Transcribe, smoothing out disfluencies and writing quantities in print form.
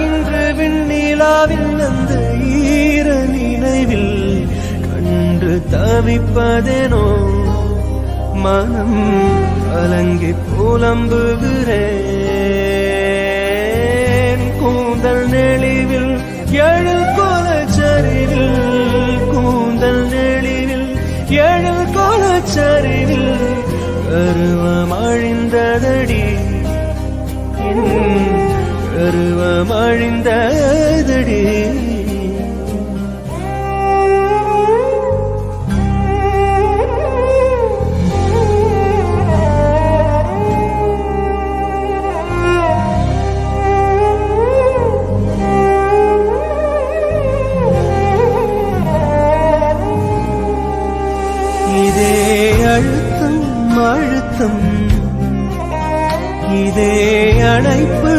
இன்று விண்ணிலாவில் அந்த ஈர நினைவில் கண்டு தவிப்பதேனோ மனம் கலங்கி புலம்புகிறேன் கூந்தல் நெளிவில் எழில் கோலச்சரிவில் கூந்தல் நெளிவில் எழில் கோலச்சரிவில் கருவம் அழிந்ததடி கருவம் அழிந்ததடி